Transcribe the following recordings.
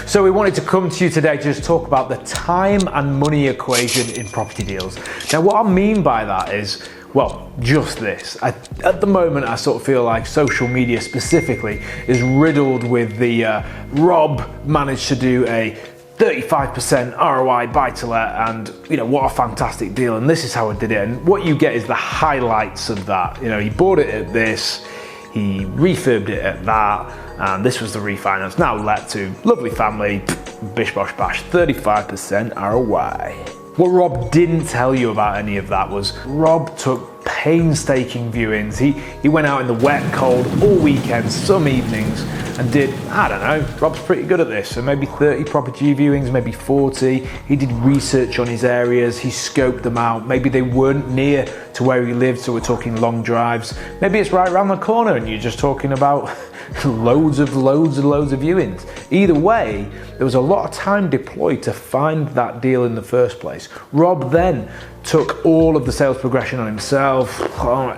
So we wanted to come to you today to just talk about the time and money equation in property deals. Now what I mean by that is, well, just this. At the moment, I sort of feel like social media specifically is riddled with the Rob managed to do a 35% ROI buy-to-let, and what a fantastic deal, and this is how I did it. And what you get is the highlights of that. He bought it at this, he refurbed it at that, and this was the refinance. Now let to lovely family, bish bosh bash, 35% ROI. What Rob didn't tell you about any of that was Rob took painstaking viewings. He went out in the wet, cold, all weekends, some evenings, and did, I don't know, Rob's pretty good at this, so maybe 30 property viewings, maybe 40. He did research on his areas, he scoped them out. Maybe they weren't near to where he lived, so we're talking long drives. Maybe it's right around the corner and you're just talking about loads of viewings. Either way, there was a lot of time deployed to find that deal in the first place. Rob then took all of the sales progression on himself,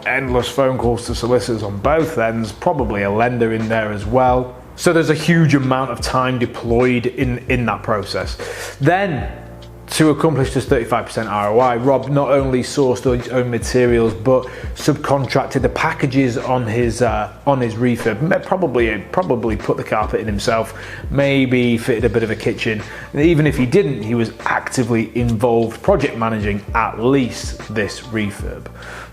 endless phone calls to solicitors on both ends, probably a lender in there as well. So there's a huge amount of time deployed in that process. Then, to accomplish this 35% ROI, Rob not only sourced his own materials, but subcontracted the packages on his refurb. Probably put the carpet in himself, maybe fitted a bit of a kitchen. And even if he didn't, he was actively involved, project managing at least this refurb.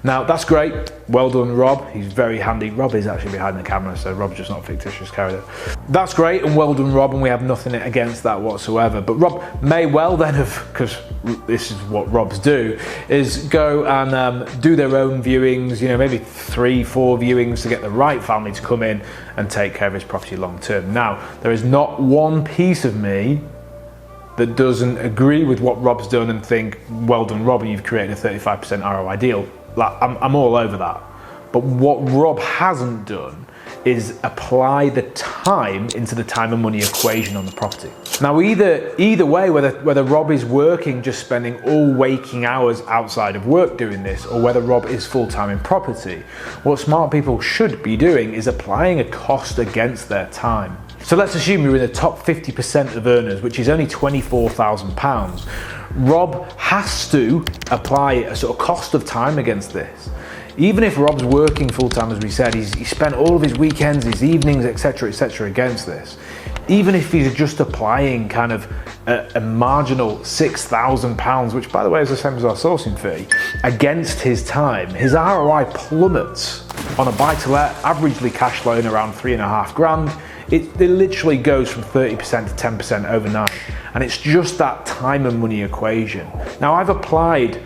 Now that's great, well done Rob, he's very handy. Rob is actually behind the camera, so Rob's just not a fictitious character. That's great and well done Rob, and we have nothing against that whatsoever. But Rob may well then have, because this is what Robs do, is go and do their own viewings, maybe 3-4 viewings to get the right family to come in and take care of his property long term. Now, there is not one piece of me that doesn't agree with what Rob's done and think, well done Rob, you've created a 35% ROI deal. I'm all over that. But what Rob hasn't done is apply the time into the time and money equation on the property. Now either way, whether Rob is working, just spending all waking hours outside of work doing this, or whether Rob is full-time in property, what smart people should be doing is applying a cost against their time. So let's assume you're in the top 50% of earners, which is only £24,000. Rob has to apply a sort of cost of time against this. Even if Rob's working full-time, as we said, he spent all of his weekends, his evenings, etc. against this. Even if he's just applying kind of a marginal £6,000, which by the way is the same as our sourcing fee, against his time, his ROI plummets on a buy-to-let, averagely cash flowing around 3.5 grand. It literally goes from 30% to 10% overnight. And it's just that time and money equation. Now I've applied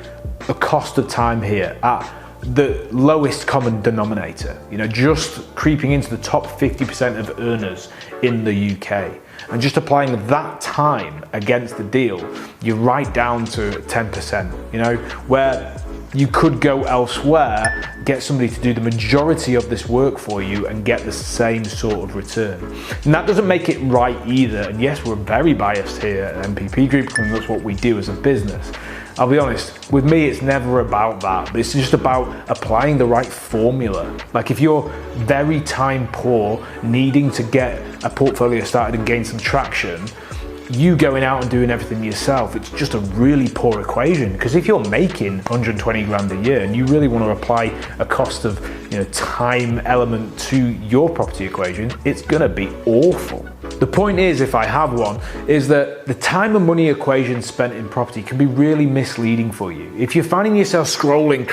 a cost of time here at the lowest common denominator, just creeping into the top 50% of earners in the UK. And just applying that time against the deal, you're right down to 10%, where you could go elsewhere, get somebody to do the majority of this work for you and get the same sort of return. And that doesn't make it right either. And yes, we're very biased here at MPP Group, and that's what we do as a business. I'll be honest, with me it's never about that. It's just about applying the right formula. Like if you're very time poor, needing to get a portfolio started and gain some traction, you going out and doing everything yourself, it's just a really poor equation. Because if you're making 120 grand a year and you really want to apply a cost of time element to your property equation, it's gonna be awful. The point is, if I have one, is that the time and money equation spent in property can be really misleading for you. If you're finding yourself scrolling,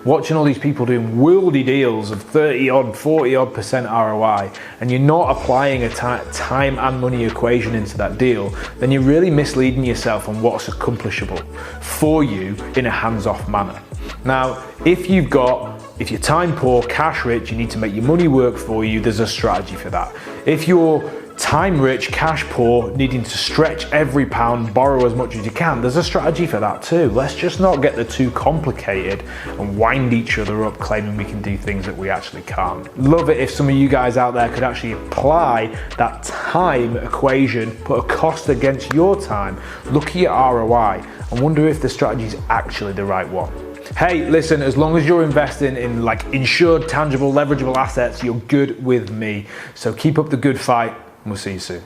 watching all these people doing worldy deals of 30-odd, 40-odd% ROI, and you're not applying a time and money equation into that deal, then you're really misleading yourself on what's accomplishable for you in a hands-off manner. Now, if you're time poor, cash rich, you need to make your money work for you, there's a strategy for that. If you're time rich, cash poor, needing to stretch every pound, borrow as much as you can, there's a strategy for that too. Let's just not get the too complicated and wind each other up claiming we can do things that we actually can't. Love it if some of you guys out there could actually apply that time equation, put a cost against your time, look at your ROI and wonder if the strategy is actually the right one. Hey, listen, as long as you're investing in insured, tangible, leverageable assets, you're good with me. So keep up the good fight. We'll see you soon.